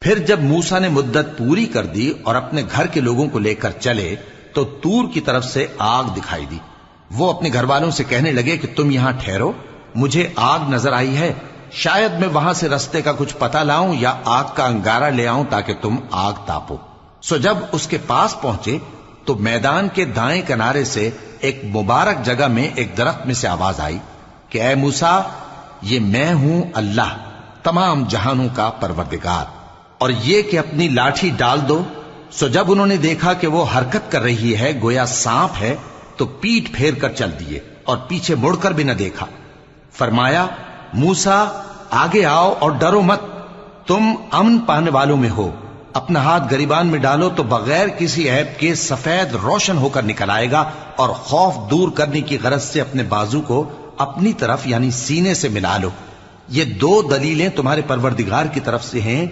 پھر جب موسیٰ نے مدت پوری کر دی اور اپنے گھر کے لوگوں کو لے کر چلے تو طور کی طرف سے آگ دکھائی دی۔ وہ اپنے گھر والوں سے کہنے لگے کہ تم یہاں ٹھہرو، مجھے آگ نظر آئی ہے، شاید میں وہاں سے رستے کا کچھ پتہ لاؤں یا آگ کا انگارہ لے آؤں تاکہ تم آگ تاپو۔ سو جب اس کے پاس پہنچے تو میدان کے دائیں کنارے سے ایک مبارک جگہ میں ایک درخت میں سے آواز آئی کہ اے موسیٰ، یہ میں ہوں اللہ، تمام جہانوں کا پروردگار، اور یہ کہ اپنی لاٹھی ڈال دو۔ سو جب انہوں نے دیکھا کہ وہ حرکت کر رہی ہے گویا سانپ ہے تو پیٹ پھیر کر چل دیے اور پیچھے مڑ کر بھی نہ دیکھا۔ فرمایا موسیٰ آگے آؤ اور ڈرو مت، تم امن پانے والوں میں ہو۔ اپنا ہاتھ گریبان میں ڈالو تو بغیر کسی عیب کے سفید روشن ہو کر نکل آئے گا، اور خوف دور کرنے کی غرض سے اپنے بازو کو اپنی طرف یعنی سینے سے ملا لو۔ یہ دو دلیلیں تمہارے پروردگار کی طرف سے ہیں